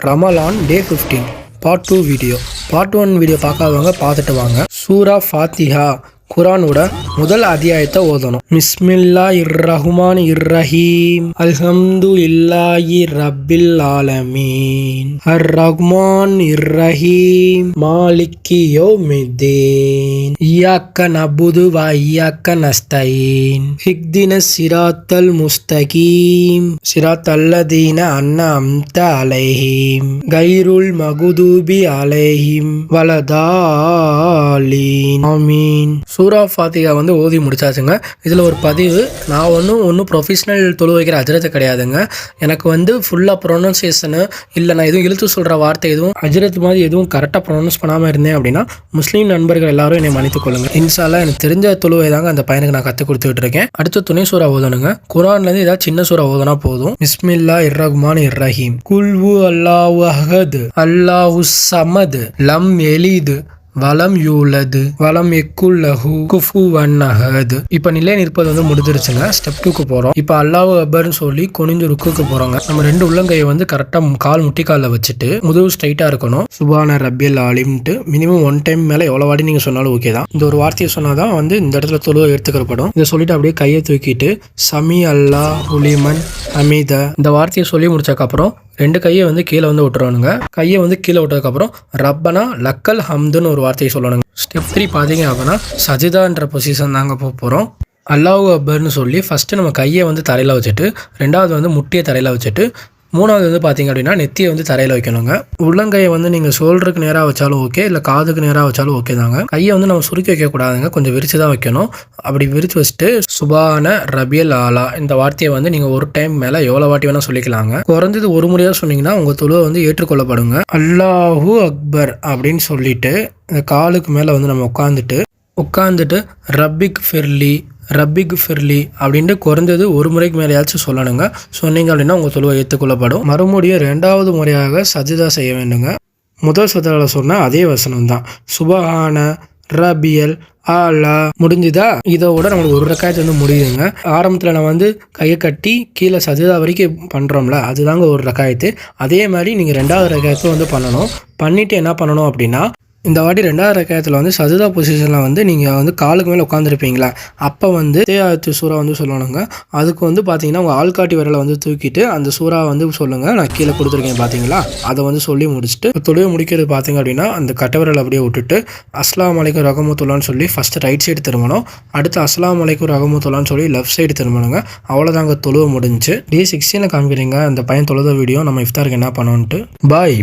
ரமலான் டே 15 part 2 video. Part 1 video பார்க்காதவங்க பார்த்துட்டு வாங்க. சூரா ஃபாத்திஹா குரானோட முதல் அத்தியாயத்தை ஓதணும். பிஸ்மில்லாஹிர்ரஹ்மானிர்ரஹீம் அல்ஹம்துலில்லாஹி ரப்பில் ஆலமீன் அர்ரஹ்மானிர்ரஹீம் மாலிக்கி யௌமித்தீன் இய்யாக நஅ்புது வ இய்யாக நஸ்தஈன் இஹ்தினஸ் சிராத்தல் முஸ்தகீம் சிராத்தல்லதீன அன்அம்த அலைஹிம் கைருல் மக்தூபி அலைஹிம் வலதாலீன் ஆமீன். சூரா ஃபாத்திஹா ஓதி முடிச்சாச்சுங்க. இதில் ஒரு பதிவு, நான் ஒன்றும் ப்ரொஃபஷனல் தொழு வைக்கிற அஜரத்து கிடையாதுங்க. எனக்கு ஃபுல்லாக ப்ரொனன்சியேஷனு இல்லை, நான் எதுவும் இழுத்து சொல்கிற வார்த்தை எதுவும் அஜரத்து மாதிரி எதுவும் கரெக்டாக ப்ரொனவுன்ஸ் பண்ணாமல் இருந்தேன் அப்படின்னா முஸ்லீம் நண்பர்கள் எல்லாரும் என்னை மன்னித்துக் கொள்ளுங்கள். இன்ஷால்லா எனக்கு தெரிஞ்ச தொழுவை தாங்க அந்த பையனுக்கு நான் கற்றுக் கொடுத்துக்கிட்டு இருக்கேன். அடுத்து துணை சூறா ஓதணுங்க. குரான்லேருந்து ஏதாவது சின்ன சூறா ஓதனா போதும். பிஸ்மில்லாஹிர்ரஹ்மானிர்ரஹீம் குல்ஹு அல்லாஹு அஹத் அல்லாஹு ஸமத் லம் யலித் வலம் யூலது வலம் எக்குல்லஹு குஃபுவன் அஹத். இப்போ நிலை நிற்பது முடிஞ்சிருச்சுங்க. ஸ்டெப் 2க்கு போகிறோம். இப்போ அல்லாஹு அக்பர்னு சொல்லி குனிஞ்சு ருக்குக்கு போகிறோங்க. நம்ம ரெண்டு உள்ளங்கையை கரெக்டாக கால் முட்டிக்காலில் வச்சுட்டு முதுகு ஸ்ட்ரைட்டாக இருக்கணும். சுபான ரப்பியல் ஆலிம்ட்டு மினிமம் 1 டைம் மேலே எவ்வளோ வாட்டி நீங்கள் சொன்னாலும் ஓகே தான். இந்த ஒரு வார்த்தையை சொன்னால் தான் இந்த இடத்துல தொழுவை எடுத்துக்கப்படும். இதை சொல்லிட்டு அப்படியே கையை தூக்கிட்டு சமி அல்லா உலிமன் அமீத இந்த வார்த்தையை சொல்லி முடிச்சதுக்கப்புறம் ரெண்டு கையை கீழே விட்டுறணுங்க. கையை கீழே விட்டதுக்கப்புறம் ரப்பனா லக்கல் ஹம்துன்னு ஒரு வார்த்தையை சொல்லணுங்க. ஸ்டெப் 3 பார்த்தீங்க அப்படின்னா சஜிதான்ற பொசிஷன் தாங்க போகிறோம். அல்லாஹு அக்பர்னு சொல்லி ஃபஸ்ட்டு நம்ம கையை தரையில் வச்சுட்டு, ரெண்டாவது முட்டியை தரையில் வச்சுட்டு, மூணாவது பார்த்தீங்க அப்படின்னா நெத்தியை தரையில் வைக்கணுங்க. உள்ளங்கையை நீங்கள் ஷோல்டருக்கு நேராக வச்சாலும் ஓகே, இல்லை காதுக்கு நேராக வச்சாலும் ஓகே தாங்க. கையை நம்ம சுருக்கி வைக்கக்கூடாதுங்க, கொஞ்சம் விரிச்சு தான் வைக்கணும். அப்படி விரிச்சு வச்சுட்டு சுபான ரபியல் ஆலா இந்த வார்த்தையை நீங்கள் ஒரு டைம் மேலே எவ்வளோ வாட்டி வேணால் சொல்லிக்கலாங்க. குறைஞ்சது ஒரு முறையாக சொன்னீங்கன்னா உங்கள் தொழுவை ஏற்றுக்கொள்ளப்படுங்க. அல்லாஹு அக்பர் அப்படின்னு சொல்லிட்டு இந்த காலுக்கு மேலே நம்ம உட்காந்துட்டு ரப்பிக் ஃபிர்லி அப்படின்ட்டு குறைஞ்சது ஒரு முறைக்கு மேலேயாச்சும் சொல்லணுங்க. சொன்னீங்க அப்படின்னா உங்கள் தொழுவை ஏற்றுக்கொள்ளப்படும். மறுபடியும் 2வது முறையாக சஜிதா செய்ய வேண்டுங்க. முதல் சஜிதாவில் சொன்ன அதே வசனம் தான், சுபஹான ரபியல் ஆலா. முடிஞ்சுதா? இதோட நம்மளுக்கு ஒரு ரக்காயத்து முடியுதுங்க. ஆரம்பத்தில் நான் கையை கட்டி கீழே சஜிதா வரைக்கும் பண்ணுறோம்ல, அதுதாங்க ஒரு ரக்காயத்து. அதே மாதிரி நீங்கள் 2வது ரக்காயத்தை பண்ணணும். பண்ணிவிட்டு என்ன பண்ணணும் அப்படின்னா, இந்த வாட்டி 2வது ரக்காயத்தில் சஜிதா பொசிஷனில் நீங்கள் காலுக்கு மேலே உட்காந்துருப்பீங்களா, அப்போ தேயாத்து சூறா சொல்லணுங்க. அதுக்கு பார்த்தீங்கன்னா உங்கள் ஆள்காட்டி விரலை தூக்கிட்டு அந்த சூறா சொல்லுங்கள். நான் கீழே கொடுத்துருக்கேன் பார்த்தீங்களா, அதை சொல்லி முடிச்சுட்டு தொழுவை முடிக்கிறது பார்த்தீங்க அப்படின்னா அந்த கட்டை விரல் அப்படியே விட்டுட்டு அஸ்ஸலாமு அலைக்கும் ரஹ்மத்துல்லாஹ்னு சொல்லி ஃபஸ்ட்டு ரைட் சைடு திரும்பணும். அடுத்து அஸ்ஸலாமு அலைக்கும் ரஹ்மத்துல்லாஹ்னு சொல்லி லெஃப்ட் சைடு திரும்பணுங்க. அவ்வளோதாங்க தொழுவை முடிஞ்சு. டே 16 காமிக்கிறீங்க அந்த பையன் தொழுத வீடியோ. நம்ம இஃப்தாருக்கு என்ன பண்ணோன்ட்டு. பாய்.